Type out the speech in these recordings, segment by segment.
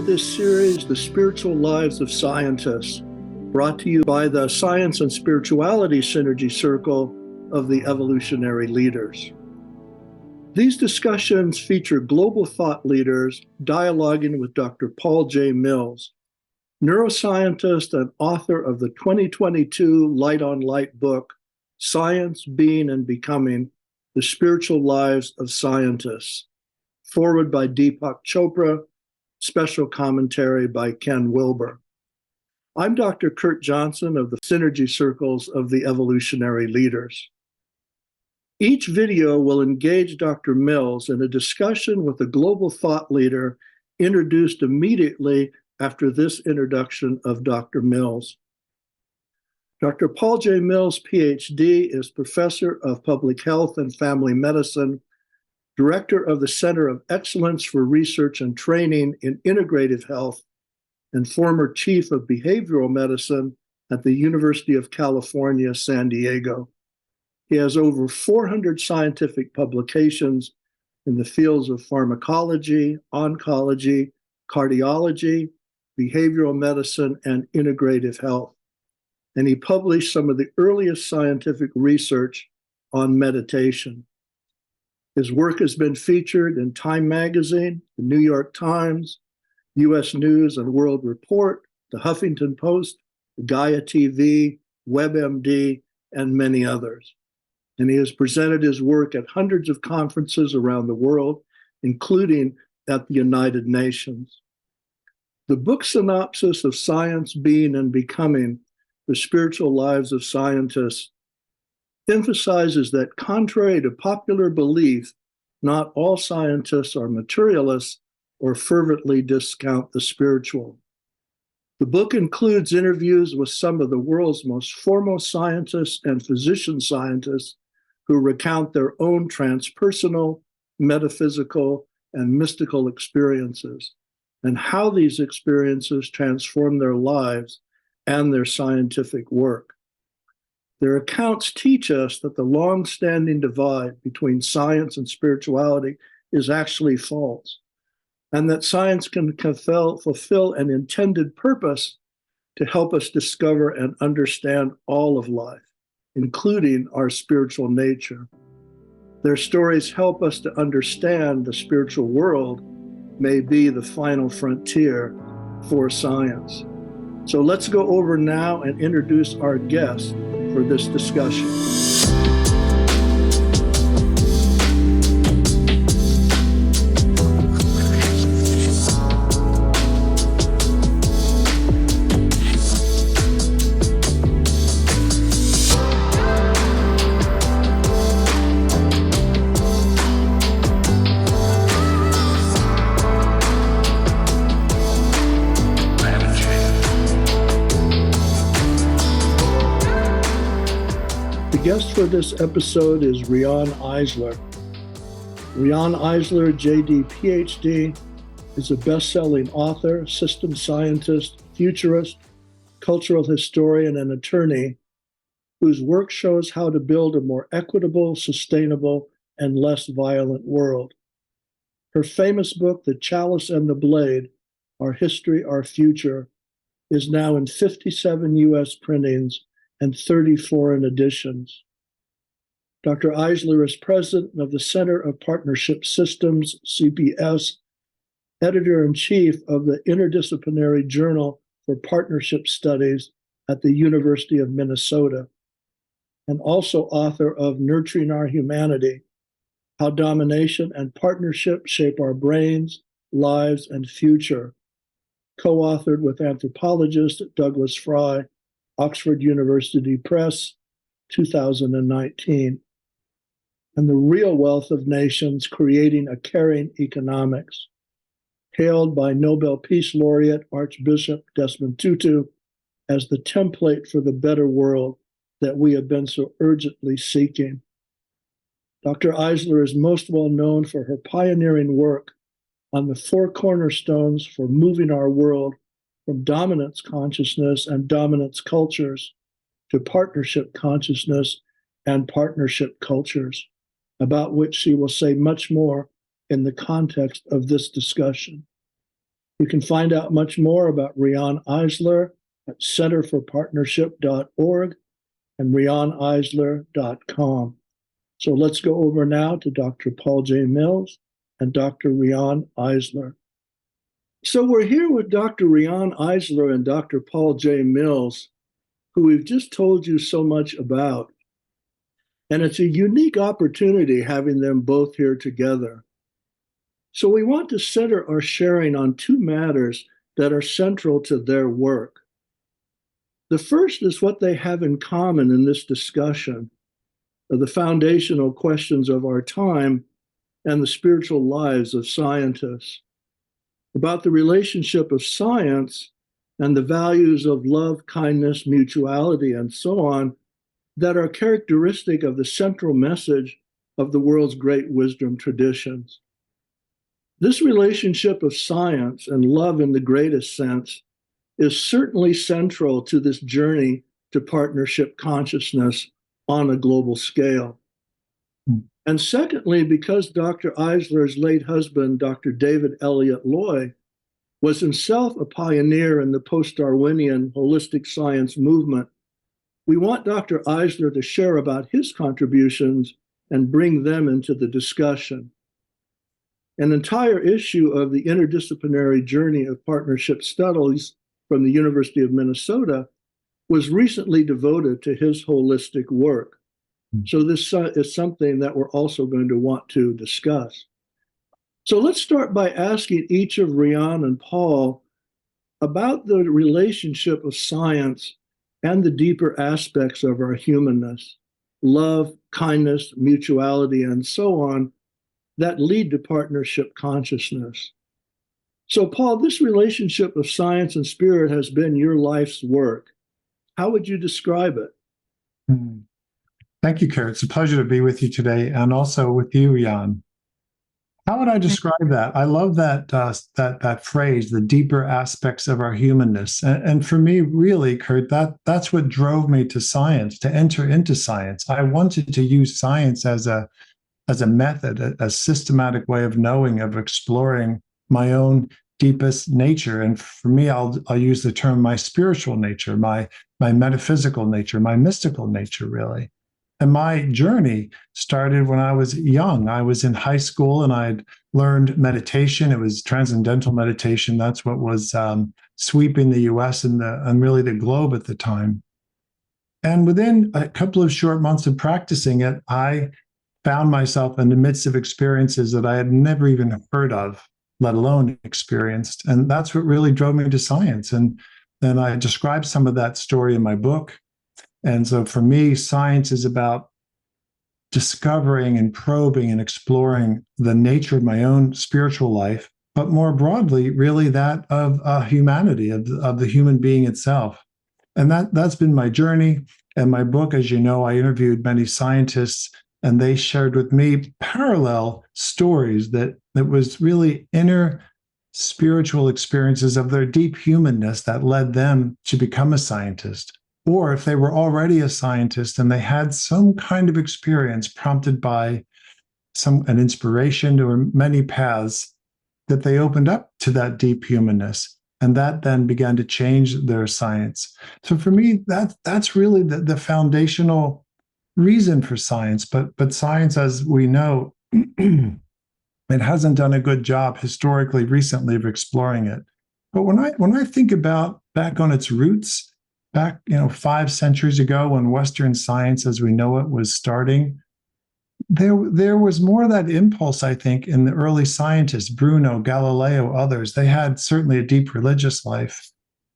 this series, The Spiritual Lives of Scientists, brought to you by the Science and Spirituality Synergy Circle of the Evolutionary Leaders. These discussions feature global thought leaders dialoguing with Dr. Paul J. Mills, neuroscientist and author of the 2022 Light on Light book, Science, Being, and Becoming, The Spiritual Lives of Scientists. Forward by Deepak Chopra, special commentary by Ken Wilber. I'm Dr. Kurt Johnson of the Synergy Circles of the Evolutionary Leaders. Each video will engage Dr. Mills in a discussion with a global thought leader introduced immediately after this introduction of Dr. Mills. Dr. Paul J. Mills, Ph.D., is Professor of Public Health and Family Medicine, Director of the Center of Excellence for Research and Training in Integrative Health, and former Chief of Behavioral Medicine at the University of California, San Diego. He has over 400 scientific publications in the fields of pharmacology, oncology, cardiology, behavioral medicine, and integrative health. And he published some of the earliest scientific research on meditation. His work has been featured in Time Magazine, the New York Times, U.S. News and World Report, the Huffington Post, Gaia TV, WebMD, and many others. And he has presented his work at hundreds of conferences around the world, including at the United Nations. The book synopsis of Science, Being, and Becoming, The Spiritual Lives of Scientists, emphasizes that contrary to popular belief, not all scientists are materialists or fervently discount the spiritual. The book includes interviews with some of the world's most foremost scientists and physician scientists who recount their own transpersonal, metaphysical, and mystical experiences, and how these experiences transform their lives and their scientific work. Their accounts teach us that the long-standing divide between science and spirituality is actually false, and that science can fulfill an intended purpose to help us discover and understand all of life, including our spiritual nature. Their stories help us to understand the spiritual world may be the final frontier for science. So let's go over now and introduce our guest for this discussion. The guest for this episode is Riane Eisler. Riane Eisler, JD, Ph.D., is a best-selling author, systems scientist, futurist, cultural historian, and attorney whose work shows how to build a more equitable, sustainable, and less violent world. Her famous book, The Chalice and the Blade, Our History, Our Future, is now in 57 U.S. printings and 30 foreign editions. Dr. Eisler is president of the Center of Partnership Systems, CPS, editor-in-chief of the Interdisciplinary Journal for Partnership Studies at the University of Minnesota, and also author of Nurturing Our Humanity, How Domination and Partnership Shape Our Brains, Lives, and Future, co-authored with anthropologist Douglas Fry, Oxford University Press, 2019, and The Real Wealth of Nations, Creating a Caring Economics, hailed by Nobel Peace Laureate Archbishop Desmond Tutu as the template for the better world that we have been so urgently seeking. Dr. Eisler is most well known for her pioneering work on the four cornerstones for moving our world from dominance consciousness and dominance cultures to partnership consciousness and partnership cultures, about which she will say much more in the context of this discussion. You can find out much more about Riane Eisler at centerforpartnership.org and rianeeisler.com. So let's go over now to Dr. Paul J. Mills and Dr. Riane Eisler. So we're here with Dr. Riane Eisler and Dr. Paul J. Mills, who we've just told you so much about. And it's a unique opportunity having them both here together. So we want to center our sharing on two matters that are central to their work. The first is what they have in common in this discussion of the foundational questions of our time and the spiritual lives of scientists, about the relationship of science and the values of love, kindness, mutuality, and so on that are characteristic of the central message of the world's great wisdom traditions. This relationship of science and love in the greatest sense is certainly central to this journey to partnership consciousness on a global scale. And secondly, because Dr. Eisler's late husband, Dr. David Elliott Loy, was himself a pioneer in the post-Darwinian holistic science movement, we want Dr. Eisler to share about his contributions and bring them into the discussion. An entire issue of the interdisciplinary journey of partnership studies from the University of Minnesota was recently devoted to his holistic work. So this is something that we're also going to want to discuss. So let's start by asking each of Riane and Paul about the relationship of science and the deeper aspects of our humanness, love, kindness, mutuality, and so on, that lead to partnership consciousness. So, Paul, this relationship of science and spirit has been your life's work. How would you describe it? Thank you, Kurt. It's a pleasure to be with you today, and also with you, Riane. How would I describe that? I love that that phrase, the deeper aspects of our humanness. And for me, really, Kurt, that's what drove me to science, to enter into science. I wanted to use science as a method, a systematic way of knowing, of exploring my own deepest nature. And for me, I'll use the term my spiritual nature, my metaphysical nature, my mystical nature, really. And my journey started when I was young. I was in high school and I'd learned meditation. It was transcendental meditation. That's what was sweeping the US and really the globe at the time. And within a couple of short months of practicing it, I found myself in the midst of experiences that I had never even heard of, let alone experienced. And that's what really drove me to science. And then I described some of that story in my book. And so for me, science is about discovering and probing and exploring the nature of my own spiritual life, but more broadly, really that of humanity, of the human being itself. And that's been my journey. And my book, as you know, I interviewed many scientists, and they shared with me parallel stories that was really inner spiritual experiences of their deep humanness that led them to become a scientist. Or if they were already a scientist and they had some kind of experience prompted by an inspiration or many paths, that they opened up to that deep humanness. And that then began to change their science. So for me, that's really the foundational reason for science. But science, as we know, it hasn't done a good job historically recently of exploring it. But when I think about back on its roots, back 5 centuries ago, when Western science as we know it was starting, there was more of that impulse, I think, in the early scientists, Bruno, Galileo, others. They had certainly a deep religious life.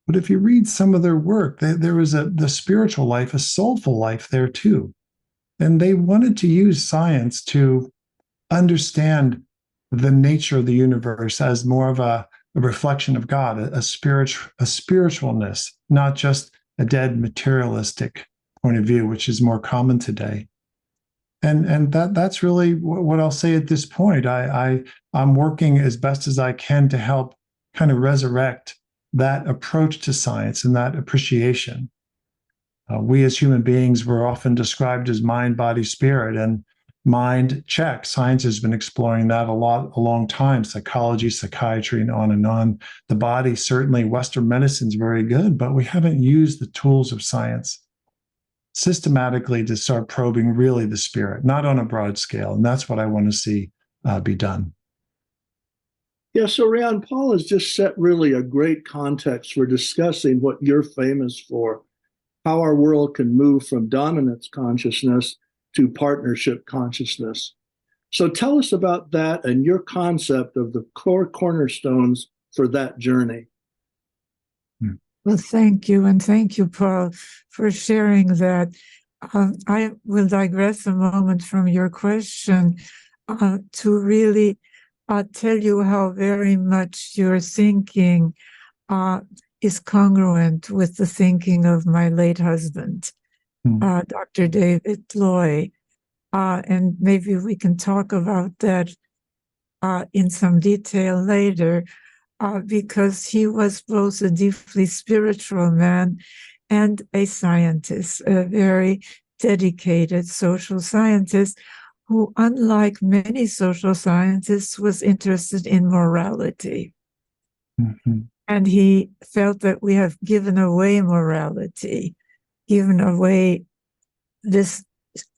But if you read some of their work, there was the spiritual life, a soulful life there too. And they wanted to use science to understand the nature of the universe as more of a reflection of God, a spiritualness, not just a dead materialistic point of view, which is more common today. And that's really what I'll say at this point. I'm working as best as I can to help kind of resurrect that approach to science and that appreciation. We as human beings were often described as mind, body, spirit, and mind check. Science has been exploring that a long time, psychology, psychiatry, and on and on. The body, certainly Western medicine is very good, but we haven't used the tools of science systematically to start probing really the spirit, not on a broad scale. And that's what I want to see be done. Yeah, so Riane, Paul has just set really a great context for discussing what you're famous for, how our world can move from dominance consciousness to partnership consciousness. So tell us about that and your concept of the core cornerstones for that journey. Well, thank you. And thank you, Paul, for sharing that. I will digress a moment from your question to really tell you how very much your thinking is congruent with the thinking of my late husband, Dr. David Loy. And maybe we can talk about that in some detail later. Because he was both a deeply spiritual man and a scientist, a very dedicated social scientist who, unlike many social scientists, was interested in morality. Mm-hmm. And he felt that we have given away morality, given away this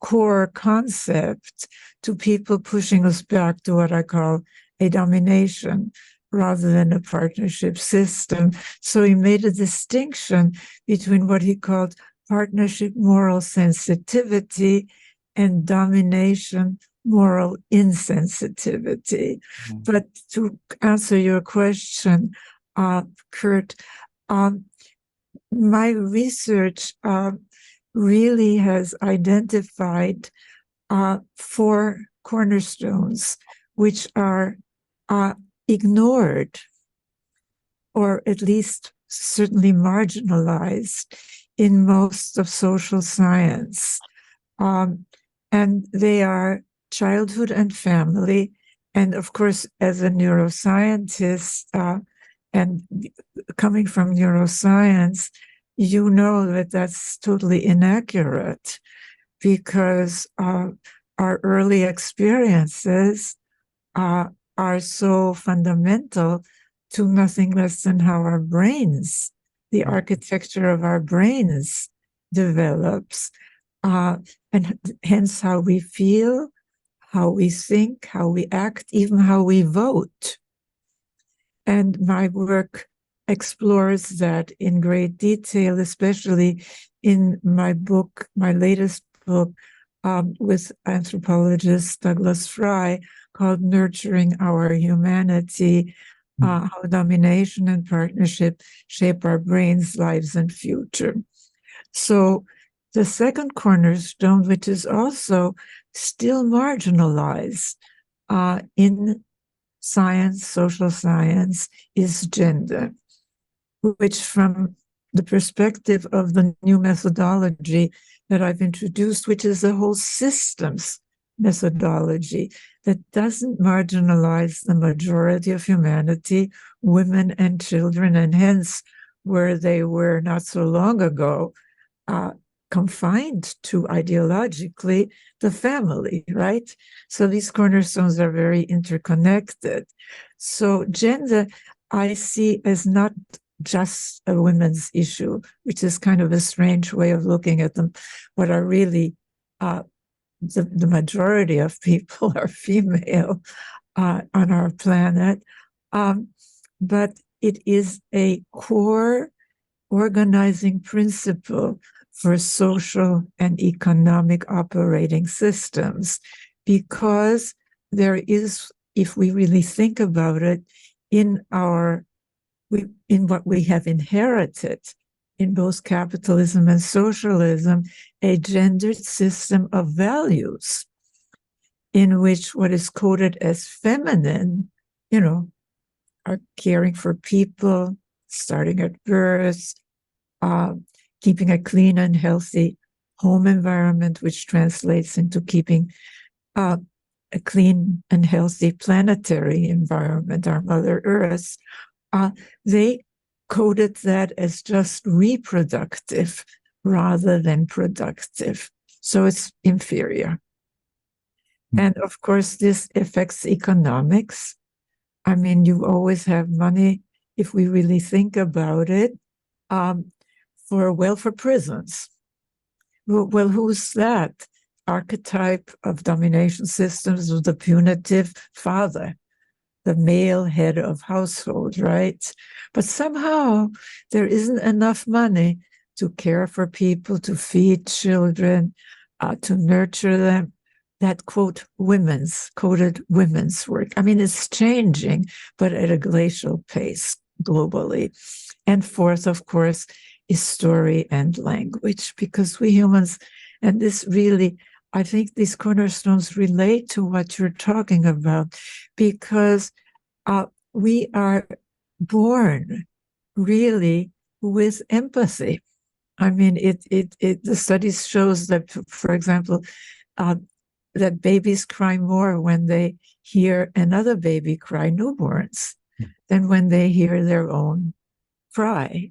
core concept to people pushing us back to what I call a domination rather than a partnership system. So he made a distinction between what he called partnership moral sensitivity and domination moral insensitivity. Mm-hmm. But to answer your question, Kurt, my research really has identified 4 cornerstones, which are ignored, or at least certainly marginalized in most of social science. And they are childhood and family. And of course, as a neuroscientist and coming from neuroscience, you know that that's totally inaccurate because our early experiences are so fundamental to nothing less than how our brains, the architecture of our brains develops, and hence how we feel, how we think, how we act, even how we vote. And my work explores that in great detail, especially in my book, my latest book, with anthropologist Douglas Fry, called Nurturing Our Humanity, How Domination and Partnership Shape Our Brains, Lives, and Future. So the second cornerstone, which is also still marginalized in science, social science, is gender, which from the perspective of the new methodology that I've introduced, which is a whole systems methodology that doesn't marginalize the majority of humanity, women and children, and hence where they were not so long ago confined to ideologically the family, right? So these cornerstones are very interconnected. So gender, I see as not just a women's issue, which is kind of a strange way of looking at them. What are really the majority of people are female on our planet, but it is a core organizing principle for social and economic operating systems, because there is, if we really think about it, in what we have inherited in both capitalism and socialism, a gendered system of values in which what is coded as feminine, are caring for people, starting at birth, keeping a clean and healthy home environment, which translates into keeping a clean and healthy planetary environment, our Mother Earth. They coded that as just reproductive rather than productive. So it's inferior. And of course, this affects economics. I mean, you always have money, if we really think about it, for prisons. Well, who's that? Archetype of domination systems of the punitive father, the male head of household, right? But somehow there isn't enough money to care for people, to feed children, to nurture them. That quote coded women's work. I mean, it's changing, but at a glacial pace globally. And fourth, of course, is story and language, because we humans, and this really, I think these cornerstones relate to what you're talking about, because we are born really with empathy. I mean, the studies shows that, for example, that babies cry more when they hear another baby cry, newborns, than when they hear their own cry.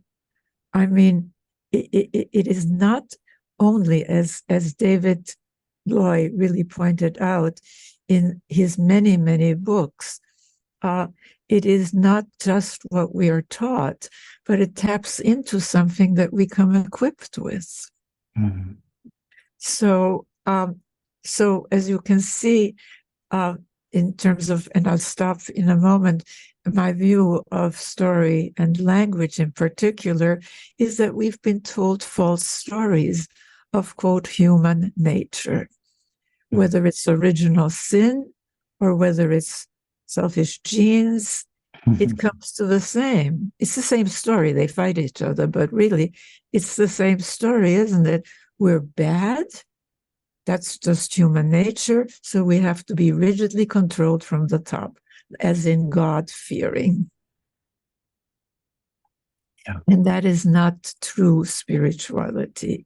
I mean, it is not only, as David Loy really pointed out in his many, many books, it is not just what we are taught, but it taps into something that we come equipped with. Mm-hmm. So as you can see, in terms of, and I'll stop in a moment, my view of story and language in particular is that we've been told false stories of, quote, human nature, whether it's original sin or whether it's selfish genes, it comes to the same. It's the same story. They fight each other, but really it's the same story, isn't it? We're bad. That's just human nature. So we have to be rigidly controlled from the top, as in God-fearing. Yeah. And that is not true spirituality.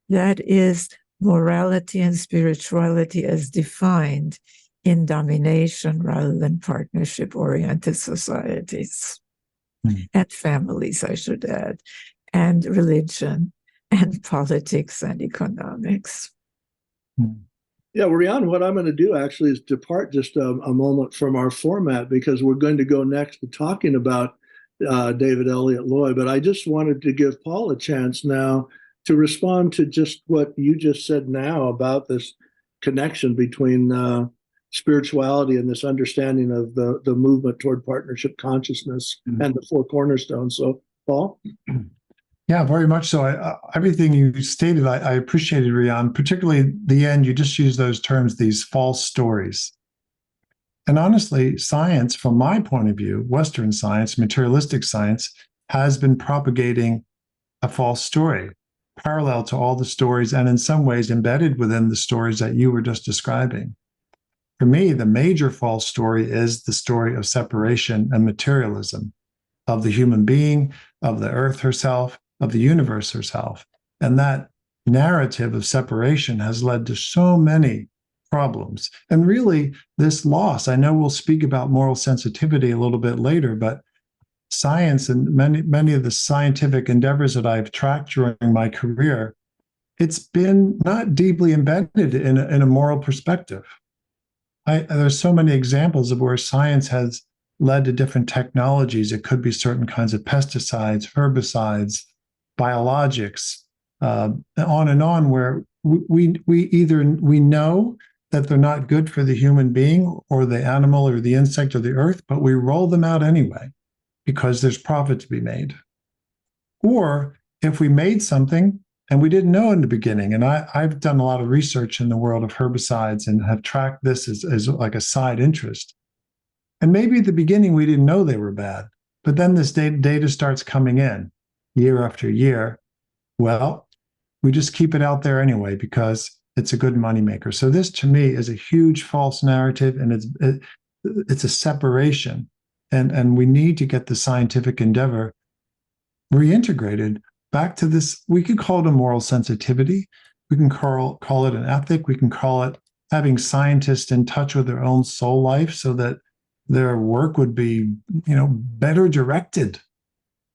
That is morality and spirituality as defined in domination rather than partnership-oriented societies. And families, I should add, and religion, and politics and economics. Yeah, Riane, what I'm going to do actually is depart just a moment from our format, because we're going to go next to talking about David Elliott Loy. But I just wanted to give Paul a chance now to respond to just what you just said now about this connection between spirituality and this understanding of the movement toward partnership consciousness and the four cornerstones. So, Paul? Yeah, very much so. Everything you stated, I appreciated, Riane, particularly the end. You just used those terms, these false stories. And honestly, science, from my point of view, Western science, materialistic science, has been propagating a false story, parallel to all the stories, and in some ways embedded within the stories that you were just describing. For me, the major false story is the story of separation and materialism of the human being, of the earth herself, of the universe herself. And that narrative of separation has led to so many problems. And really, this loss, I know we'll speak about moral sensitivity a little bit later, but science and many of the scientific endeavors that I've tracked during my career, it's been not deeply embedded in a moral perspective. There's so many examples of where science has led to different technologies. It could be certain kinds of pesticides, herbicides, biologics, on and on, where we know that they're not good for the human being or the animal or the insect or the earth, but we roll them out anyway because there's profit to be made. Or if we made something and we didn't know in the beginning, and I've done a lot of research in the world of herbicides and have tracked this as like a side interest. And maybe at the beginning we didn't know they were bad, but then this data starts coming in year after year. Well, we just keep it out there anyway because it's a good moneymaker. So this, to me, is a huge false narrative, and it's a separation. And we need to get the scientific endeavor reintegrated back to this. We could call it a moral sensitivity. We can call it an ethic. We can call it having scientists in touch with their own soul life so that their work would be, better directed.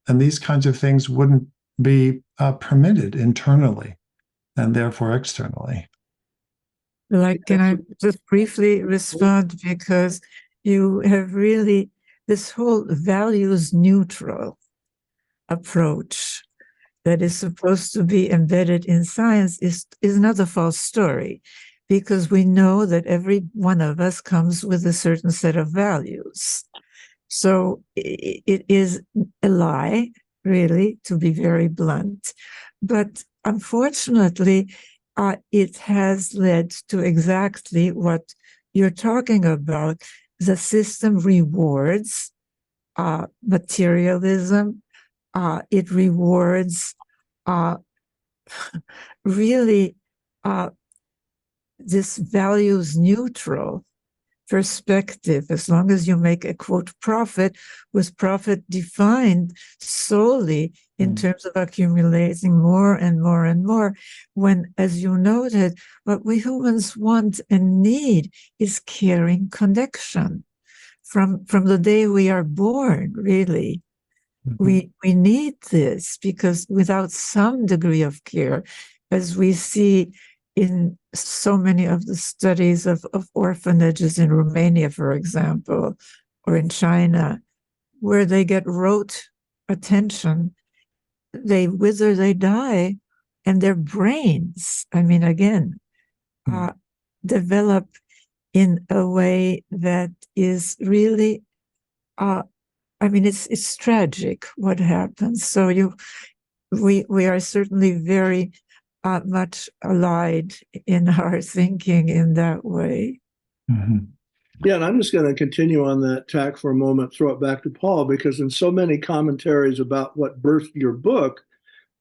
And these kinds of things wouldn't be permitted internally and therefore externally. Like, can I just briefly respond? Because you have really this whole values neutral approach that is supposed to be embedded in science is not a false story, because we know that every one of us comes with a certain set of values. So it is a lie, really, to be very blunt. But unfortunately, it has led to exactly what you're talking about. The system rewards materialism. It rewards really this values neutral perspective, as long as you make a quote profit, with profit defined solely in terms of accumulating more and more and more, when, as you noted, what we humans want and need is caring connection from the day we are born, really. We need this, because without some degree of care, as we see in so many of the studies of orphanages in Romania, for example, or in China, where they get rote attention, they wither, they die, and their brains, I mean, again, develop in a way that is really, I mean, it's tragic what happens. So we are certainly very much allied in our thinking in that way. Mm-hmm. Yeah, and I'm just going to continue on that tack for a moment, throw it back to Paul, because in so many commentaries about what birthed your book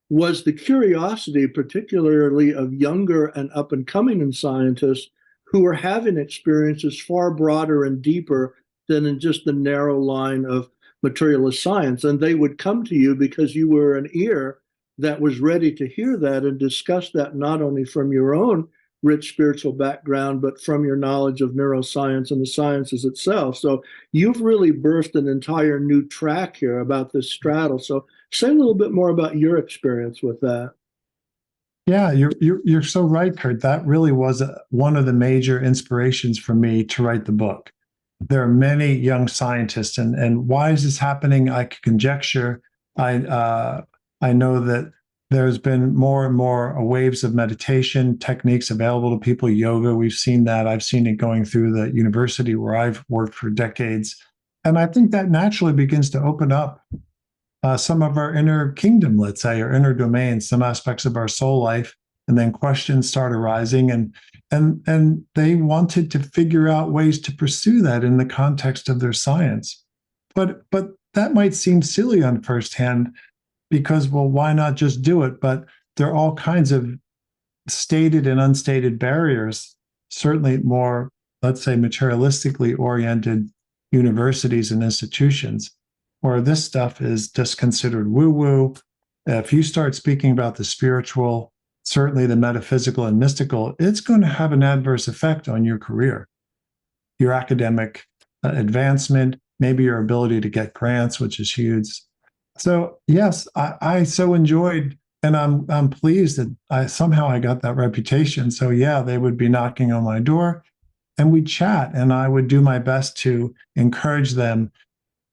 was the curiosity, particularly of younger and up and coming scientists who were having experiences far broader and deeper than in just the narrow line of materialist science. And they would come to you because you were an ear that was ready to hear that and discuss that, not only from your own rich spiritual background, but from your knowledge of neuroscience and the sciences itself. So you've really birthed an entire new track here about this straddle. So say a little bit more about your experience with that. Yeah, you're so right, Kurt. That really was one of the major inspirations for me to write the book. There are many young scientists, and why is this happening? I could conjecture. I know that there's been more and more waves of meditation techniques available to people. Yoga, we've seen that. I've seen it going through the university where I've worked for decades, and I think that naturally begins to open up some of our inner kingdom, let's say, or inner domains, some aspects of our soul life, and then questions start arising, and they wanted to figure out ways to pursue that in the context of their science. But that might seem silly on first hand, because, well, why not just do it? But there are all kinds of stated and unstated barriers, certainly more, let's say, materialistically oriented universities and institutions, where this stuff is just considered woo-woo. If you start speaking about the spiritual, certainly the metaphysical and mystical, it's going to have an adverse effect on your career, your academic advancement, maybe your ability to get grants, which is huge. So yes, I so enjoyed, and I'm pleased that I got that reputation. So yeah, they would be knocking on my door, and we'd chat, and I would do my best to encourage them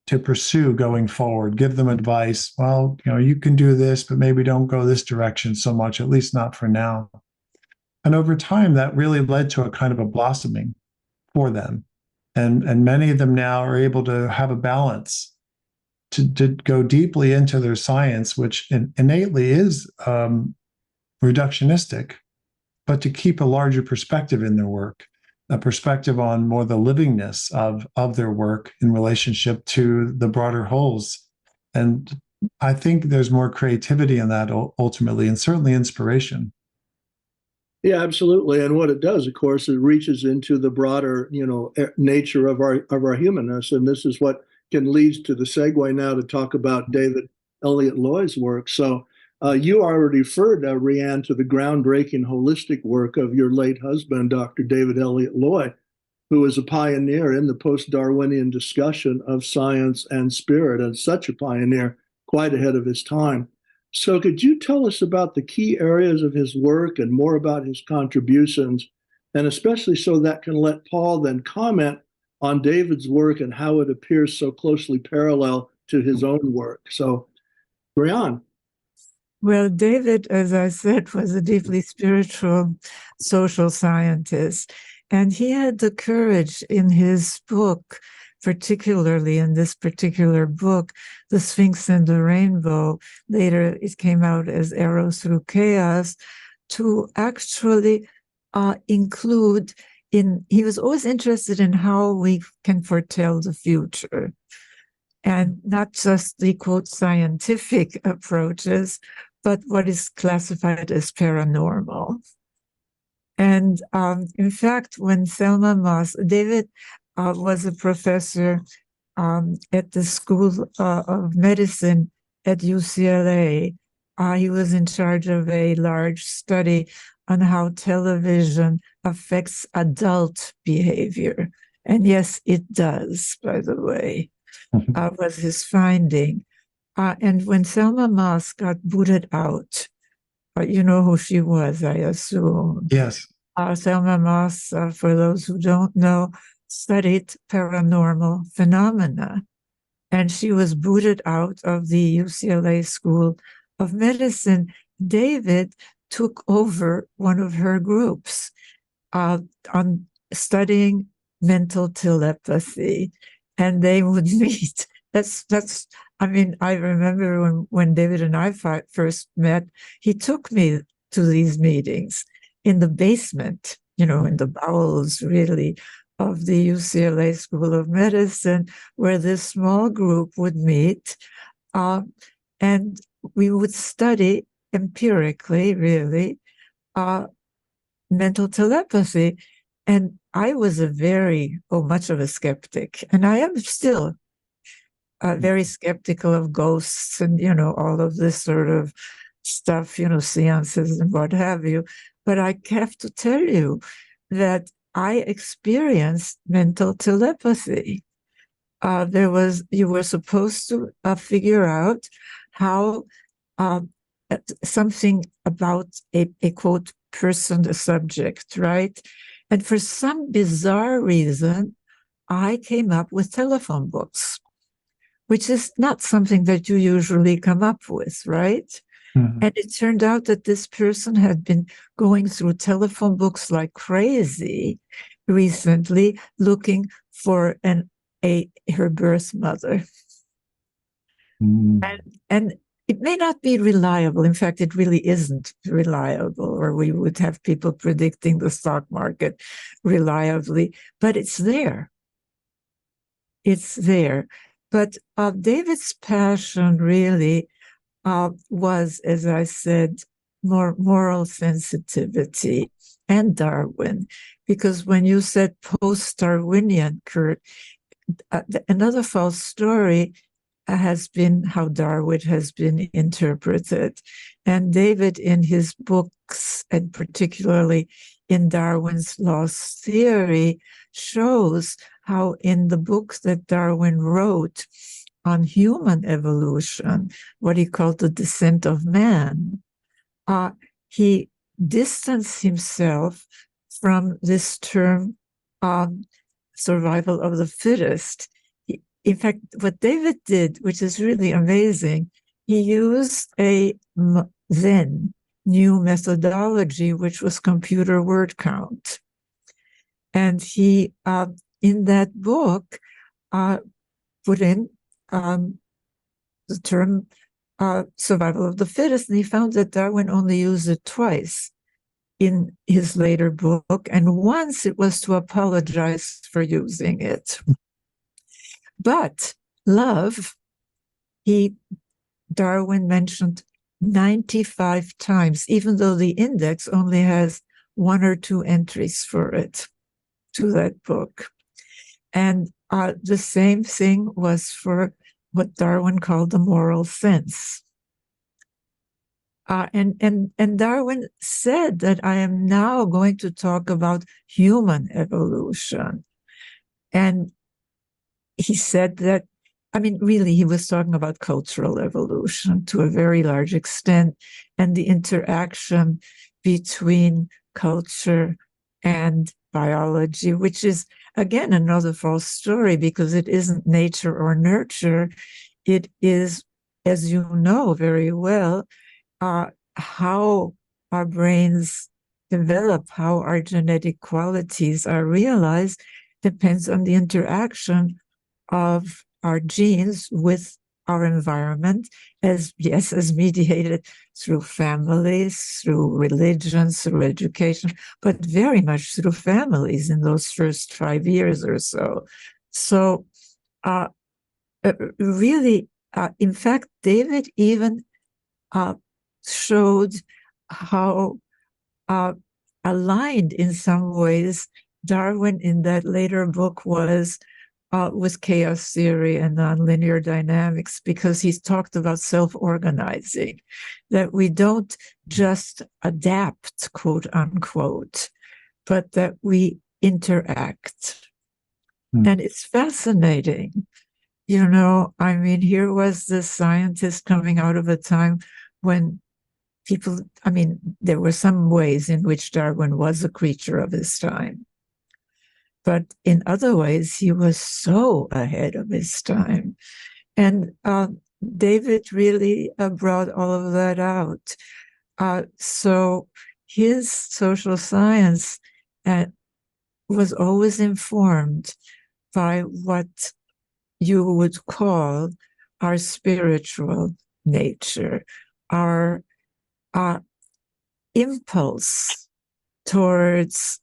to pursue going forward, give them advice. Well, you can do this, but maybe don't go this direction so much, at least not for now. And over time, that really led to a kind of a blossoming for them. And many of them now are able to have a balance to go deeply into their science, which innately is reductionistic, but to keep a larger perspective in their work, a perspective on more the livingness of their work in relationship to the broader wholes. And I think there's more creativity in that ultimately, and certainly inspiration. Yeah, absolutely. And what it does, of course, it reaches into the broader, nature of our humanness. And this is what can lead to the segue now to talk about David Elliott Loy's work. So you already referred, Riane, to the groundbreaking holistic work of your late husband, Dr. David Elliott Loy, who was a pioneer in the post-Darwinian discussion of science and spirit, and such a pioneer, quite ahead of his time. So could you tell us about the key areas of his work and more about his contributions and especially so that can let Paul then comment on David's work and how it appears so closely parallel to his own work. So, Riane. Well, David, as I said, was a deeply spiritual social scientist, and he had the courage in his book, particularly in this particular book, The Sphinx and the Rainbow, later it came out as Arrow Through Chaos, to actually include he was always interested in how we can foretell the future, and not just the, quote, scientific approaches, but what is classified as paranormal. And in fact, when Thelma Moss, David was a professor at the School of Medicine at UCLA. He was in charge of a large study on how television affects adult behavior. And yes, it does, by the way, was his finding. And when Thelma Moss got booted out, you know who she was, I assume. Yes. Thelma Moss, for those who don't know, studied paranormal phenomena. And she was booted out of the UCLA School of Medicine. David took over one of her groups on studying mental telepathy, and they would meet. I mean, I remember when David and I first met, he took me to these meetings in the basement, in the bowels, really, of the UCLA School of Medicine, where this small group would meet, and we would study empirically, really, mental telepathy. And I was much of a skeptic, and I am still very skeptical of ghosts and, all of this sort of stuff, seances and what have you. But I have to tell you that I experienced mental telepathy. You were supposed to figure out how something about a quote person, a subject, right? And for some bizarre reason, I came up with telephone books, which is not something that you usually come up with, right? Mm-hmm. And it turned out that this person had been going through telephone books like crazy recently, looking for her birth mother. Mm-hmm. And it may not be reliable. In fact, it really isn't reliable, or we would have people predicting the stock market reliably, but it's there. It's there. But David's passion really was, as I said, more moral sensitivity and Darwin, because when you said post-Darwinian, Kurt, another false story has been how Darwin has been interpreted. And David, in his books, and particularly in Darwin's Lost Theory, shows how in the books that Darwin wrote on human evolution, what he called the descent of man, he distanced himself from this term, survival of the fittest. In fact, what David did, which is really amazing, he used a then new methodology, which was computer word count. And he, in that book, put in the term survival of the fittest, and he found that Darwin only used it twice in his later book, and once it was to apologize for using it. But love, Darwin mentioned 95 times, even though the index only has 1 or 2 entries for it to that book. And the same thing was for what Darwin called the moral sense. And Darwin said that I am now going to talk about human evolution. And he said that, really, he was talking about cultural evolution to a very large extent, and the interaction between culture and biology, which is, again, another false story because it isn't nature or nurture. It is, as you know very well, how our brains develop, how our genetic qualities are realized, depends on the interaction of our genes with our environment, as mediated through families, through religions, through education, but very much through families in those first 5 years or so. So really, in fact, David even showed how aligned in some ways Darwin in that later book was with chaos theory and nonlinear dynamics, because he's talked about self-organizing, that we don't just adapt, quote unquote, but that we interact. And it's fascinating. You know, I mean, here was this scientist coming out of a time when people, I mean, there were some ways in which Darwin was a creature of his time. But in other ways, he was so ahead of his time. And David really brought all of that out. So his social science was always informed by what you would call our spiritual nature, our impulse towards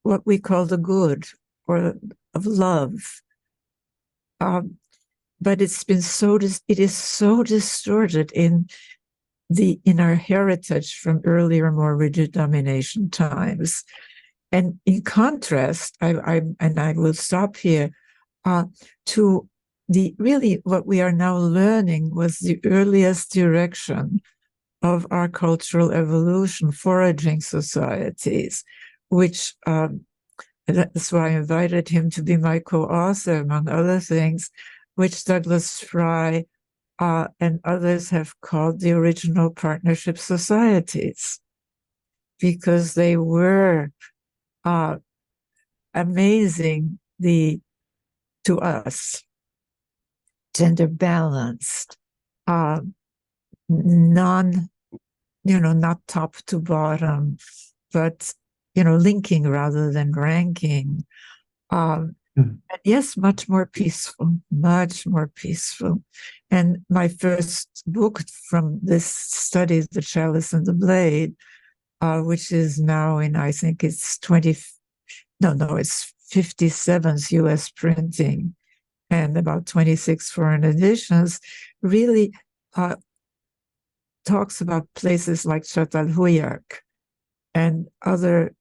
what we call the good or of love. But it's been it is so distorted in our heritage from earlier, more rigid domination times. And in contrast, I will stop here, to really what we are now learning was the earliest direction of our cultural evolution, foraging societies, which that's why I invited him to be my co-author, among other things, which Douglas Fry and others have called the original partnership societies, because they were amazing, to us, gender balanced, not top to bottom, but linking rather than ranking. And yes, much more peaceful. And my first book from this study, The Chalice and the Blade, which is now in, I think it's it's 57th US printing and about 26 foreign editions, really talks about places like Çatalhöyük and other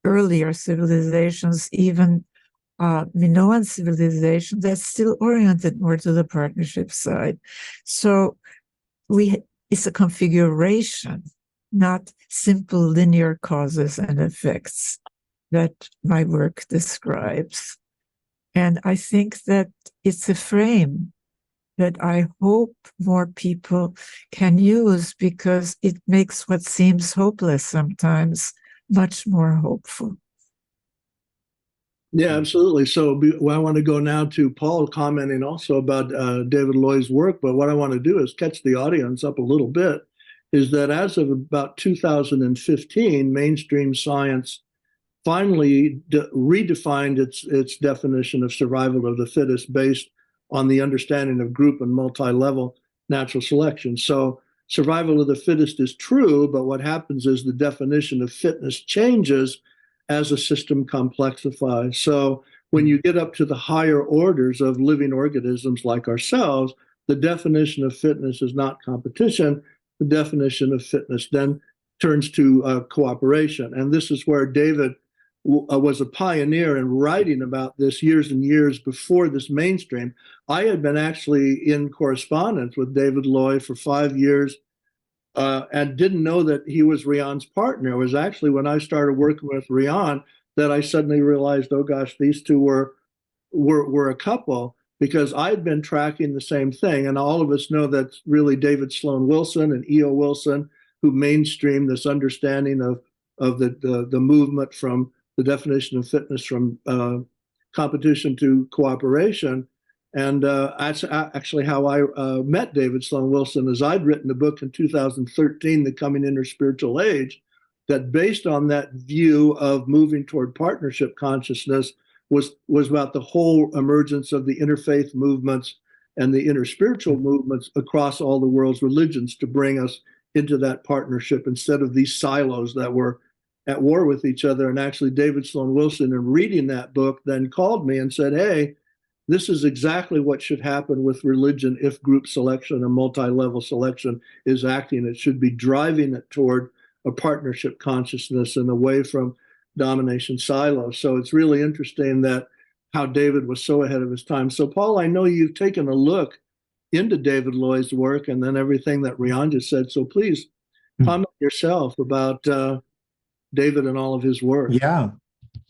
earlier civilizations, even Minoan civilization, that's still oriented more to the partnership side. So it's a configuration, not simple linear causes and effects that my work describes. And I think that it's a frame that I hope more people can use, because it makes what seems hopeless sometimes much more hopeful. Yeah, absolutely. So I want to go now to Paul commenting also about David Loy's work, but what I want to do is catch the audience up a little bit, is that as of about 2015, mainstream science finally redefined its definition of survival of the fittest based on the understanding of group and multi-level natural selection. So survival of the fittest is true, but what happens is the definition of fitness changes as a system complexifies. So when you get up to the higher orders of living organisms like ourselves, the definition of fitness is not competition. The definition of fitness then turns to cooperation. And this is where David was a pioneer in writing about this years and years before this mainstream. I had been actually in correspondence with David Loy for 5 years and didn't know that he was Riane's partner. It was actually when I started working with Riane that I suddenly realized, oh gosh, these two were a couple, because I'd been tracking the same thing. And all of us know that really David Sloan Wilson and E.O. Wilson who mainstreamed this understanding of the movement from the definition of fitness from competition to cooperation. And that's actually how I met David Sloan Wilson, as I'd written a book in 2013, The Coming Interspiritual Age, that based on that view of moving toward partnership consciousness was about the whole emergence of the interfaith movements and the interspiritual movements across all the world's religions to bring us into that partnership instead of these silos that were at war with each other. And actually, David Sloan Wilson, in reading that book, then called me and said, hey, this is exactly what should happen with religion if group selection and multi-level selection is acting. It should be driving it toward a partnership consciousness and away from domination silos. So it's really interesting that how David was so ahead of his time. So Paul, I know you've taken a look into David Loy's work and then everything that Riane just said. So please comment yourself about David and all of his work. Yeah,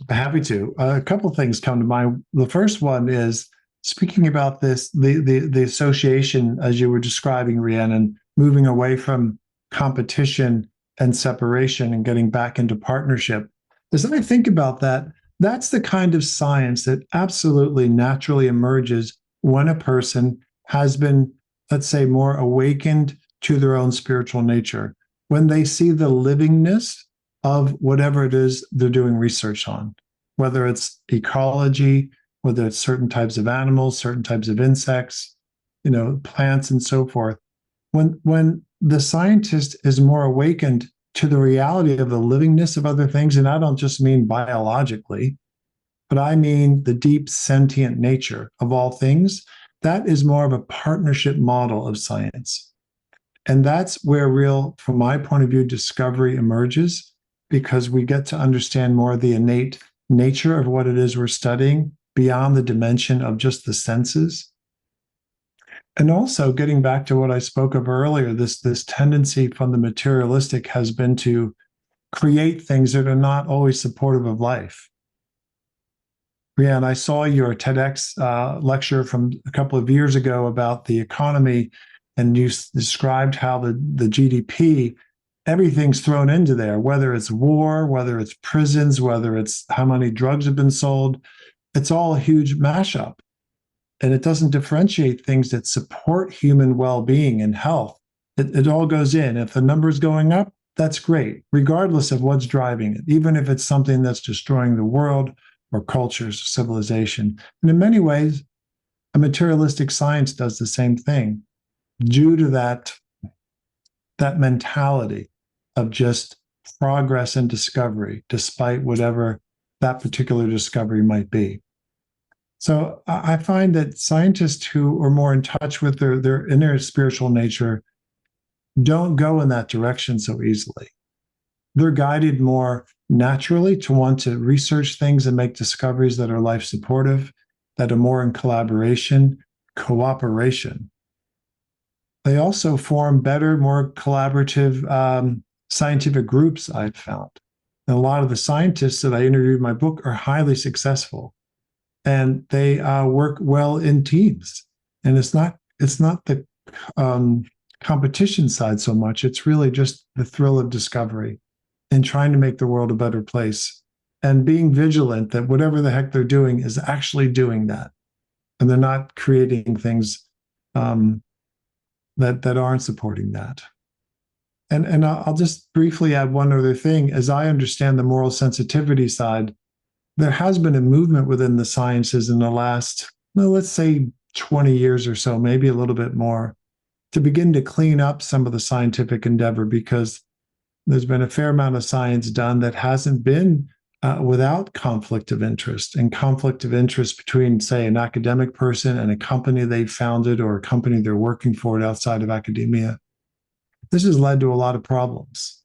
happy to. A couple of things come to mind. The first one is speaking about this, the association, as you were describing, Riane, moving away from competition and separation and getting back into partnership. As I think about that, that's the kind of science that absolutely naturally emerges when a person has been, let's say, more awakened to their own spiritual nature, when they see the livingness of whatever it is they're doing research on, whether it's ecology, whether it's certain types of animals, certain types of insects, plants and so forth. When the scientist is more awakened to the reality of the livingness of other things, and I don't just mean biologically, but I mean the deep sentient nature of all things, that is more of a partnership model of science. And that's where real, from my point of view, discovery emerges, because we get to understand more of the innate nature of what it is we're studying beyond the dimension of just the senses. And also getting back to what I spoke of earlier, this tendency from the materialistic has been to create things that are not always supportive of life. Riane, I saw your TEDx lecture from a couple of years ago about the economy, and you described how the GDP, everything's thrown into there, whether it's war, whether it's prisons, whether it's how many drugs have been sold. It's all a huge mashup. And it doesn't differentiate things that support human well-being and health. It all goes in. If the number's going up, that's great, regardless of what's driving it, even if it's something that's destroying the world or cultures, civilization. And in many ways, a materialistic science does the same thing due to that mentality of just progress and discovery, despite whatever that particular discovery might be. So I find that scientists who are more in touch with their inner spiritual nature don't go in that direction so easily. They're guided more naturally to want to research things and make discoveries that are life supportive, that are more in collaboration, cooperation. They also form better, more collaborative scientific groups, I've found. And a lot of the scientists that I interviewed in my book are highly successful. And they work well in teams. And it's not the competition side so much. It's really just the thrill of discovery and trying to make the world a better place and being vigilant that whatever the heck they're doing is actually doing that. And they're not creating things that aren't supporting that. And I'll just briefly add one other thing. As I understand the moral sensitivity side, there has been a movement within the sciences in the last, let's say 20 years or so, maybe a little bit more, to begin to clean up some of the scientific endeavor, because there's been a fair amount of science done that hasn't been without conflict of interest, and conflict of interest between, say, an academic person and a company they founded or a company they're working for outside of academia. This has led to a lot of problems,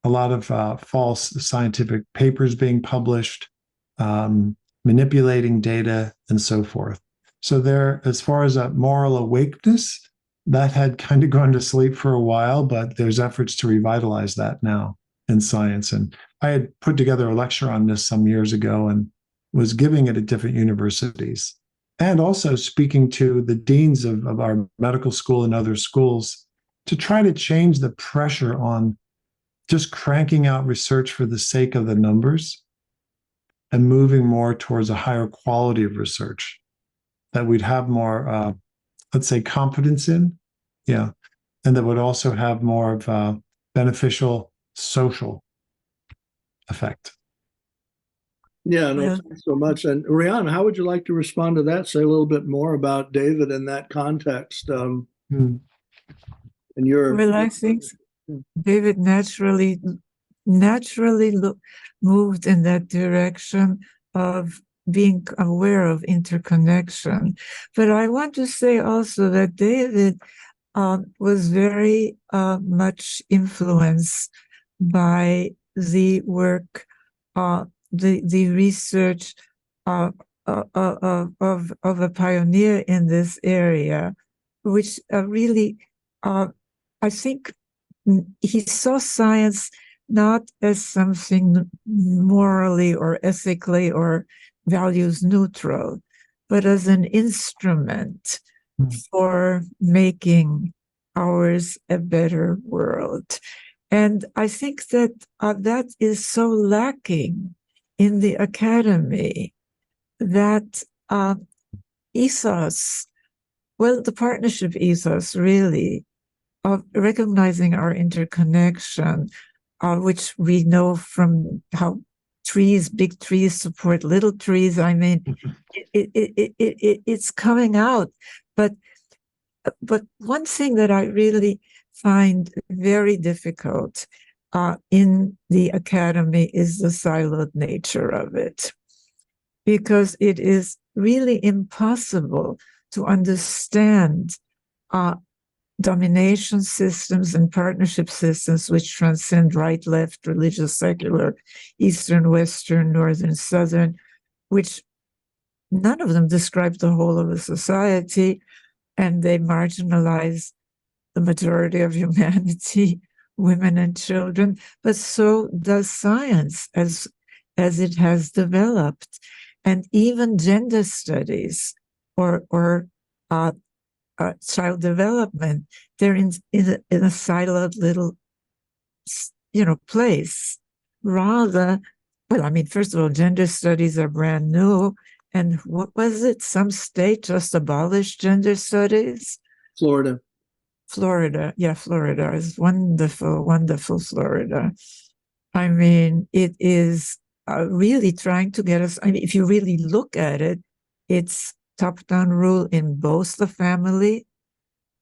a lot of false scientific papers being published, manipulating data, and so forth. So there, as far as a moral awakeness, that had kind of gone to sleep for a while, but there's efforts to revitalize that now in science. And I had put together a lecture on this some years ago and was giving it at different universities, and also speaking to the deans of our medical school and other schools to try to change the pressure on just cranking out research for the sake of the numbers and moving more towards a higher quality of research that we'd have more, let's say, confidence in, yeah, and that would also have more of a beneficial social effect. Yeah, no, Well, thanks so much. And Riane, how would you like to respond to that? Say a little bit more about David in that context. Hmm. And your well, I think David naturally moved in that direction of being aware of interconnection. But I want to say also that David was very much influenced by the work, the research of a pioneer in this area, which really, I think, he saw science not as something morally or ethically or values neutral, but as an instrument for making ours a better world. And I think that that is so lacking in the academy, that ethos, well, the partnership ethos really, of recognizing our interconnection, which we know from how big trees support little trees. I mean, it's coming out. But one thing that I really find very difficult in the academy is the siloed nature of it, because it is really impossible to understand domination systems and partnership systems which transcend right, left, religious, secular, Eastern, Western, Northern, Southern, which none of them describe the whole of a society, and they marginalize the majority of humanity, women and children. But so does science as it has developed, and even gender studies or child development. They're in a siloed little, place. Rather, well, I mean, first of all, gender studies are brand new. And what was it? Some state just abolished gender studies? Florida. Florida. Yeah, Florida is wonderful, wonderful Florida. I mean, it is really trying to get us. I mean, if you really look at it, it's top-down rule in both the family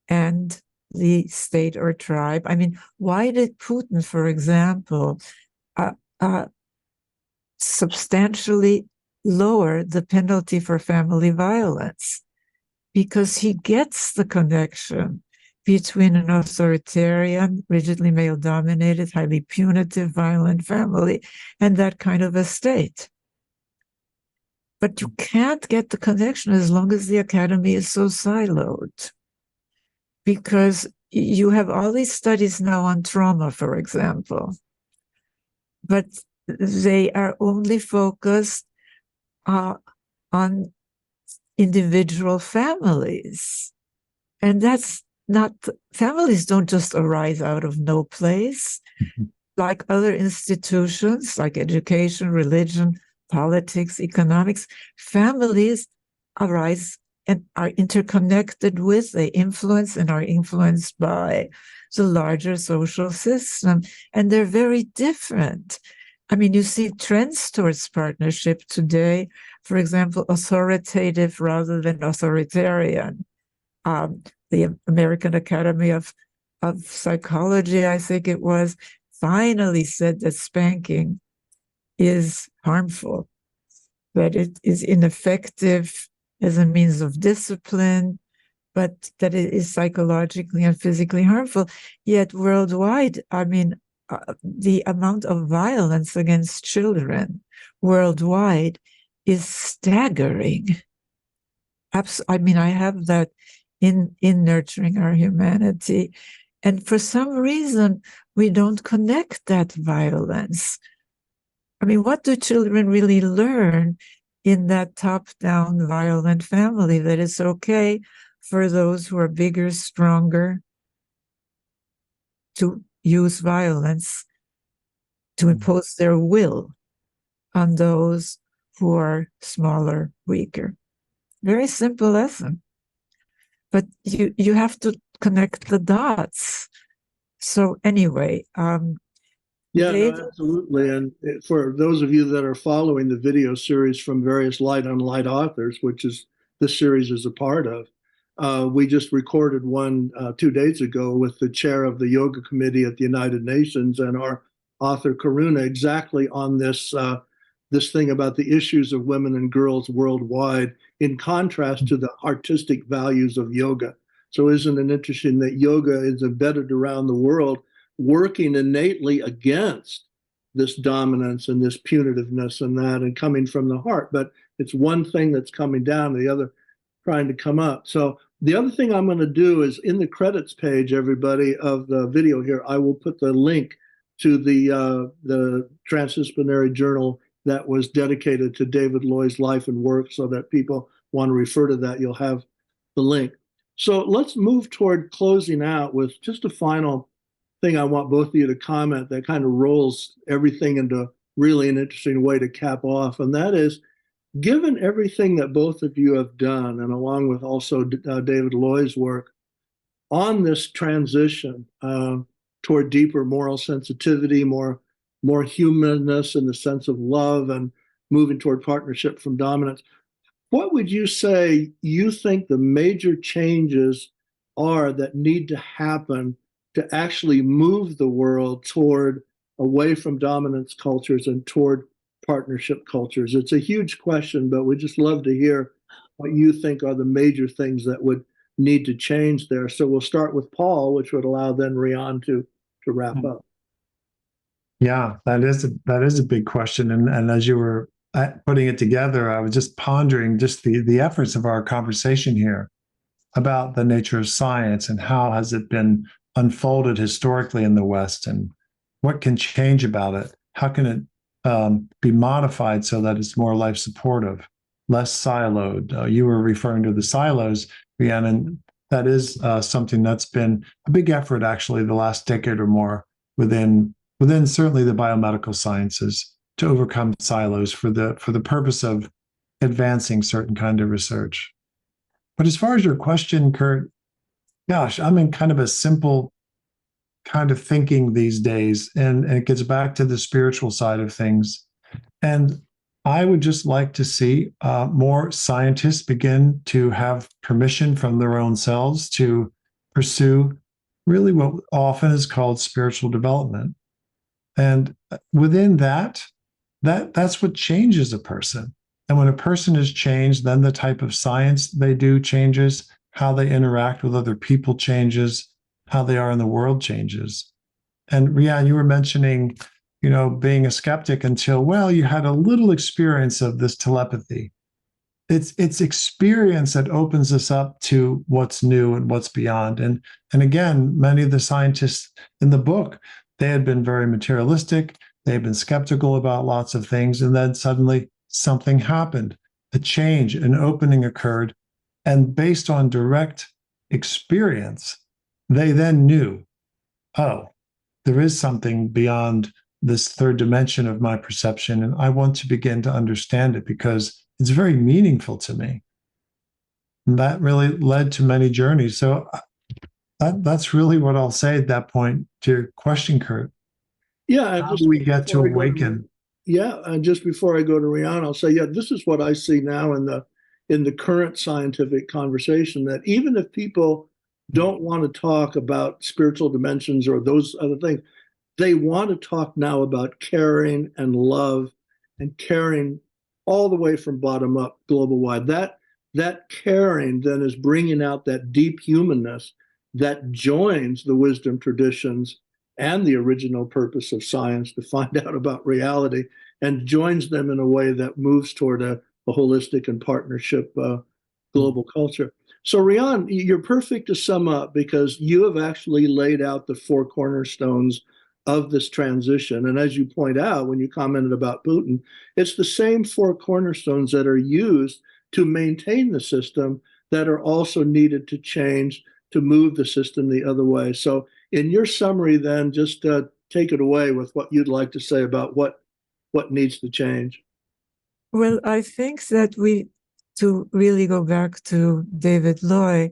and the state or tribe. I mean, why did Putin, for example, substantially lower the penalty for family violence? Because he gets the connection between an authoritarian, rigidly male-dominated, highly punitive, violent family and that kind of a state. But you can't get the connection as long as the academy is so siloed, because you have all these studies now on trauma, for example, but they are only focused on individual families. And that's not, families don't just arise out of no place. Like other institutions, like education, religion, politics, economics, families arise and are interconnected with, they influence and are influenced by the larger social system. And they're very different. I mean, you see trends towards partnership today, for example, authoritative rather than authoritarian. The American Academy of Psychology, I think it was, finally said that spanking is harmful, that it is ineffective as a means of discipline, but that it is psychologically and physically harmful. Yet worldwide, I mean, the amount of violence against children worldwide is staggering. I mean, I have that in Nurturing Our Humanity. And for some reason, we don't connect that violence. I mean, what do children really learn in that top-down violent family? That it's okay for those who are bigger, stronger, to use violence, to impose their will on those who are smaller, weaker. Very simple lesson. But you have to connect the dots. So anyway, yeah, no, absolutely. And for those of you that are following the video series from various Light on Light authors, which is this series is a part of, we just recorded one 2 days ago with the chair of the yoga committee at the United Nations and our author Karuna, exactly on this this thing about the issues of women and girls worldwide, in contrast to the artistic values of yoga. So isn't it interesting that yoga is embedded around the world, working innately against this dominance and this punitiveness and that, and coming from the heart. But it's one thing that's coming down, the other trying to come up. So the other thing I'm going to do is in the credits page, everybody, of the video here, I will put the link to the Transdisciplinary Journal that was dedicated to David Loy's life and work, so that people want to refer to that, you'll have the link. So let's move toward closing out with just a final thing I want both of you to comment that kind of rolls everything into really an interesting way to cap off. And that is, given everything that both of you have done, and along with also David Loy's work on this transition toward deeper moral sensitivity, more humanness in the sense of love, and moving toward partnership from dominance, what would you say you think the major changes are that need to happen to actually move the world toward away from dominance cultures and toward partnership cultures? It's a huge question, but we'd just love to hear what you think are the major things that would need to change there. So we'll start with Paul, which would allow then Riane to wrap up. Yeah, that is a big question. And as you were putting it together, I was just pondering just the efforts of our conversation here about the nature of science and how has it been unfolded historically in the West, and what can change about it? How can it be modified so that it's more life supportive, less siloed? You were referring to the silos, Riane, and that is something that's been a big effort actually the last decade or more within certainly the biomedical sciences to overcome silos for the purpose of advancing certain kind of research. But as far as your question, Kurt, gosh, I'm in kind of a simple kind of thinking these days, and it gets back to the spiritual side of things. And I would just like to see more scientists begin to have permission from their own selves to pursue really what often is called spiritual development. And within that's what changes a person. And when a person is changed, then the type of science they do changes, how they interact with other people changes, how they are in the world changes. And Riane, you were mentioning, being a skeptic until, well, you had a little experience of this telepathy. It's experience that opens us up to what's new and what's beyond. And again, many of the scientists in the book, they had been very materialistic. They had been skeptical about lots of things. And then suddenly something happened, a change, an opening occurred. And based on direct experience, they then knew, oh, there is something beyond this third dimension of my perception. And I want to begin to understand it because it's very meaningful to me. And that really led to many journeys. So that's really what I'll say at that point to your question, Kurt. Yeah. How do we get to awaken? And just before I go to Riane, I'll say, this is what I see now in the current scientific conversation, that even if people don't want to talk about spiritual dimensions or those other things, they want to talk now about caring and love, and caring all the way from bottom up, global wide. That caring then is bringing out that deep humanness that joins the wisdom traditions and the original purpose of science to find out about reality, and joins them in a way that moves toward a holistic and partnership global culture. So Riane, you're perfect to sum up, because you have actually laid out the 4 cornerstones of this transition. And as you point out, when you commented about Putin, it's the same 4 cornerstones that are used to maintain the system that are also needed to change to move the system the other way. So in your summary then, just take it away with what you'd like to say about what needs to change. Well, I think that to really go back to David Loy,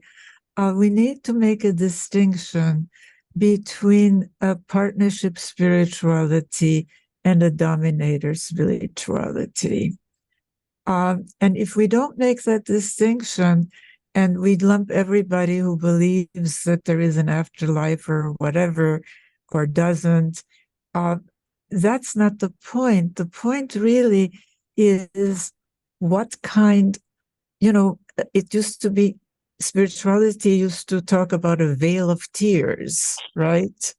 we need to make a distinction between a partnership spirituality and a dominator spirituality. And if we don't make that distinction and we lump everybody who believes that there is an afterlife or whatever, or doesn't, that's not the point. The point really is what kind, it used to be, spirituality used to talk about a veil of tears, right,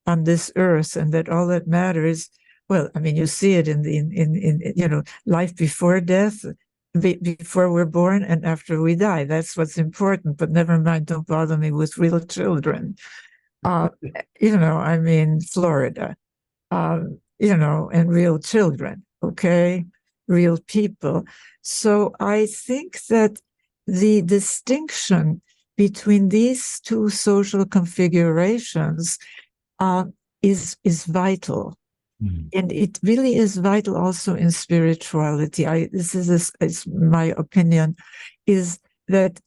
on this earth, and that all that matters, well, I mean, you see it in life before death, before we're born and after we die. That's what's important. But never mind, don't bother me with real children. I mean, Florida, and real children, okay, real people. So I think that the distinction between these two social configurations is vital. Mm-hmm. And it really is vital also in spirituality. This is my opinion, is that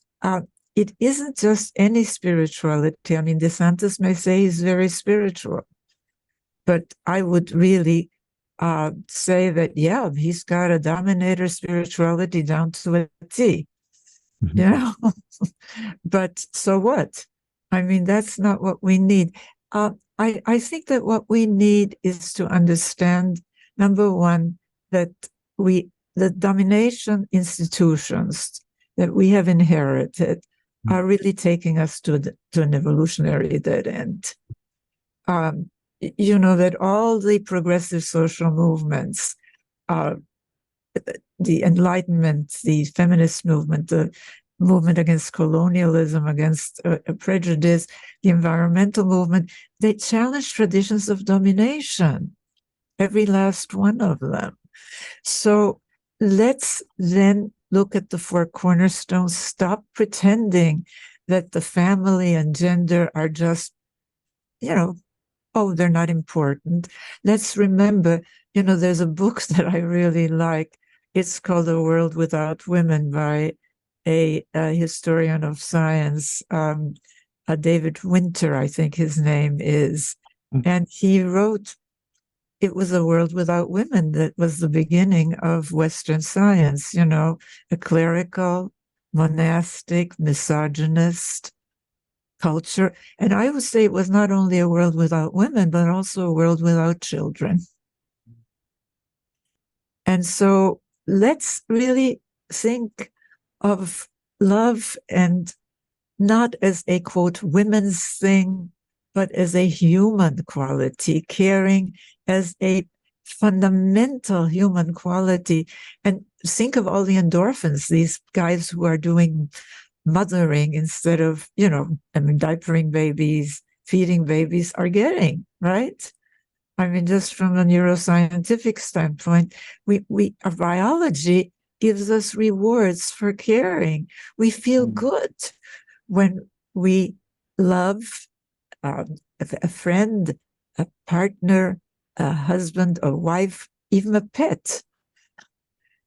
it isn't just any spirituality. I mean, DeSantis may say he's very spiritual, but I would really say that, yeah, he's got a dominator spirituality down to a T. Mm-hmm. But so what? I mean, that's not what we need. I think that what we need is to understand, number one, that the domination institutions that we have inherited are really taking us to an evolutionary dead end. That all the progressive social movements, the Enlightenment, the feminist movement, the movement against colonialism, against prejudice, the environmental movement, they challenge traditions of domination, every last one of them. So let's then look at the four cornerstones, stop pretending that the family and gender are just, they're not important. Let's remember, there's a book that I really like. It's called A World Without Women by a historian of science, David Winter, I think his name is. And he wrote, it was a world without women that was the beginning of Western science, a clerical, monastic, misogynist culture. And I would say it was not only a world without women, but also a world without children. And so let's really think of love and not as a, quote, women's thing, but as a human quality, caring as a fundamental human quality. And think of all the endorphins these guys who are doing mothering instead of, diapering babies, feeding babies are getting, right? I mean, just from a neuroscientific standpoint, our biology gives us rewards for caring. We feel good when we love a friend, a partner, a husband, a wife, even a pet.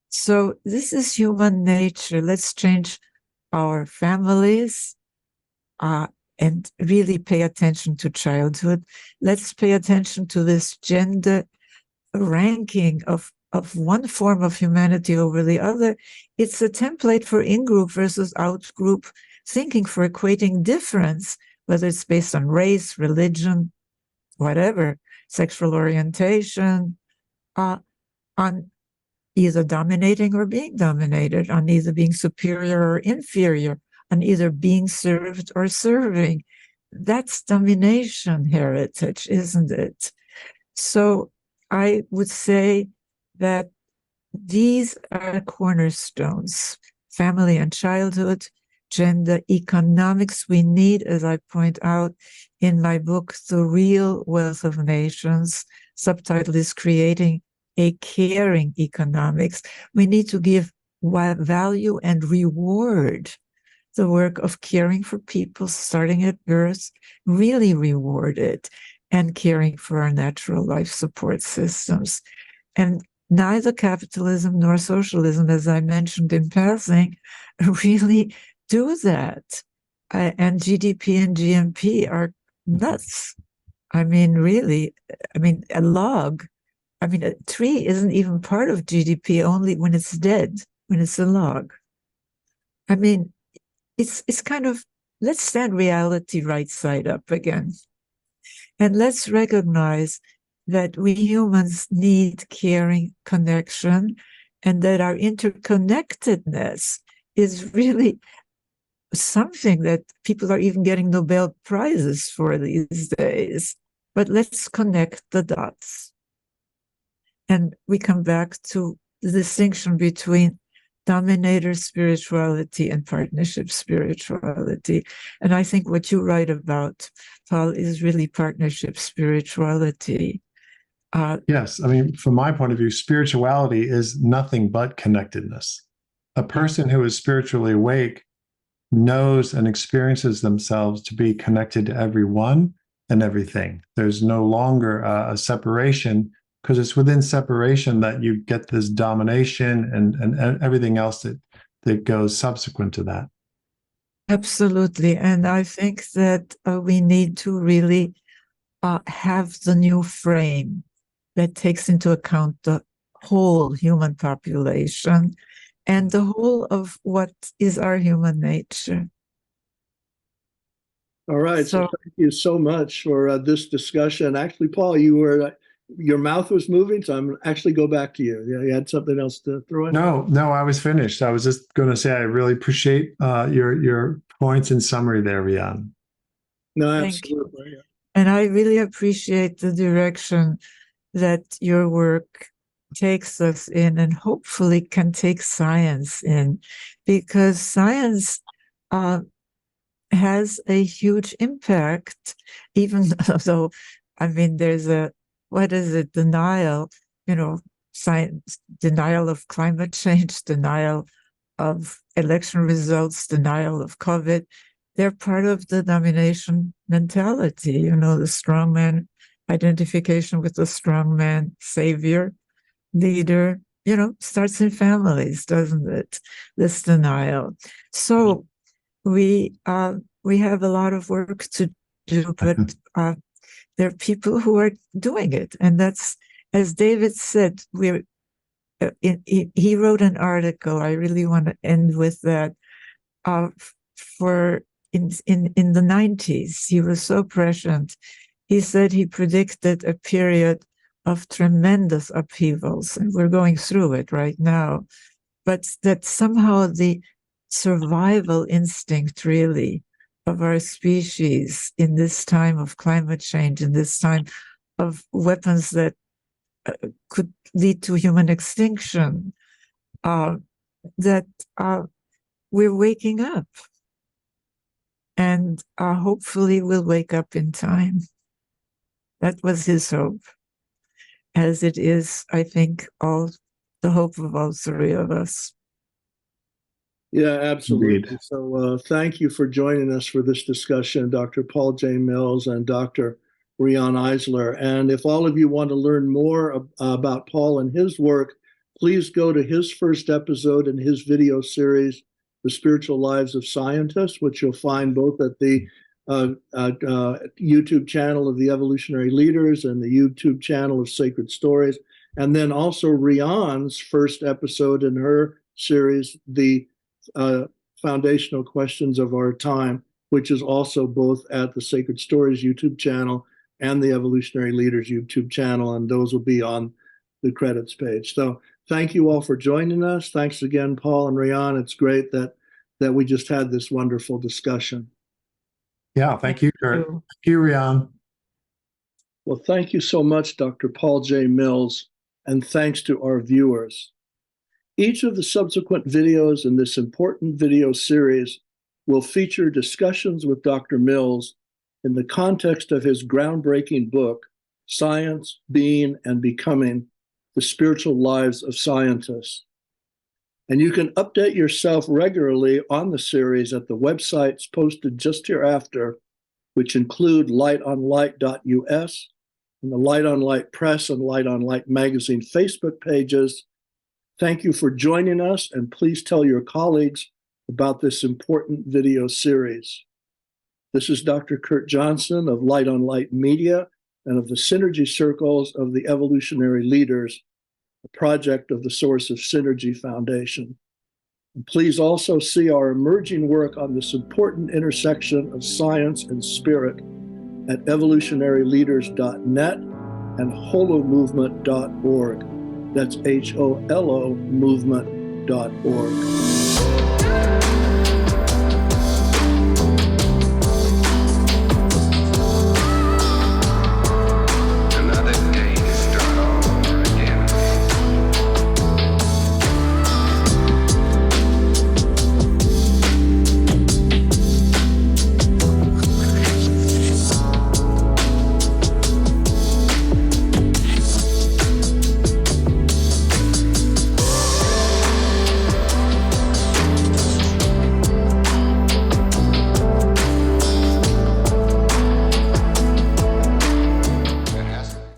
So this is human nature. Let's change our families and really pay attention to childhood. Let's pay attention to this gender ranking of one form of humanity over the other. It's a template for in-group versus out-group thinking, for equating difference, whether it's based on race, religion, whatever, sexual orientation, on either dominating or being dominated, on either being superior or inferior, on either being served or serving. That's domination heritage, isn't it? So I would say that these are cornerstones: family and childhood, gender, economics. We need, as I point out in my book, The Real Wealth of Nations. Subtitle is Creating a Caring Economics. We need to give value and reward the work of caring for people starting at birth, really reward it. and caring for our natural life support systems. And neither capitalism nor socialism, as I mentioned in passing, really do that. And GDP and GMP are nuts. I mean, really, a log, a tree isn't even part of GDP only when it's dead, when it's a log. I mean, it's kind of, let's stand reality right side up again. And let's recognize that we humans need caring connection, and that our interconnectedness is really something that people are even getting Nobel Prizes for these days. But let's connect the dots. And we come back to the distinction between dominator spirituality and partnership spirituality. And I think what you write about, Paul, is really partnership spirituality. Yes. I mean, from my point of view, spirituality is nothing but connectedness. A person who is spiritually awake knows and experiences themselves to be connected to everyone and everything. There's no longer a separation, because it's within separation that you get this domination and everything else that goes subsequent to that. Absolutely. And I think that we need to really have the new frame that takes into account the whole human population and the whole of what is our human nature. All right. So thank you so much for this discussion. Actually, Paul, your mouth was moving, so I'm actually go back to you. Yeah, you had something else to throw in? No, I was finished. I was just going to say I really appreciate your points and summary there, Riane. No, absolutely. And I really appreciate the direction that your work takes us in, and hopefully can take science in, because science has a huge impact, even though, there's denial, science, denial of climate change, denial of election results, denial of COVID. They're part of the domination mentality, the strongman identification with the strongman savior leader, starts in families, doesn't it? This denial. So we have a lot of work to do, but there are people who are doing it, and that's, as David said, he wrote an article. I really want to end with that. In the 90s, he was so prescient. He said he predicted a period of tremendous upheavals, and we're going through it right now. But that somehow the survival instinct, really, of our species in this time of climate change, in this time of weapons that could lead to human extinction, that we're waking up. And hopefully we'll wake up in time. That was his hope, as it is, I think, the hope of all three of us. Yeah, absolutely. Indeed. So thank you for joining us for this discussion, Dr. Paul J. Mills and Dr. Riane Eisler. And if all of you want to learn more about Paul and his work, please go to his first episode in his video series, The Spiritual Lives of Scientists, which you'll find both at the YouTube channel of the Evolutionary Leaders and the YouTube channel of Sacred Stories. And then also Riane's first episode in her series, The Foundational Questions of Our Time, which is also both at the Sacred Stories YouTube channel and the Evolutionary Leaders YouTube channel, and those will be on the credits page. So thank you all for joining us. Thanks again, Paul and Riane. It's great that we just had this wonderful discussion. Yeah, thank you, Kurt. Thank you, Riane. Well, thank you so much, Dr. Paul J. Mills, and thanks to our viewers. Each of the subsequent videos in this important video series will feature discussions with Dr. Mills in the context of his groundbreaking book, Science, Being, and Becoming: The Spiritual Lives of Scientists. And you can update yourself regularly on the series at the websites posted just hereafter which include lightonlight.us and the Light on Light Press and Light on Light Magazine Facebook pages. Thank you for joining us, and please tell your colleagues about this important video series. This is Dr. Kurt Johnson of Light on Light Media and of the Synergy Circles of the Evolutionary Leaders, a project of the Source of Synergy Foundation. And please also see our emerging work on this important intersection of science and spirit at evolutionaryleaders.net and holomovement.org. That's HOLO movement.org.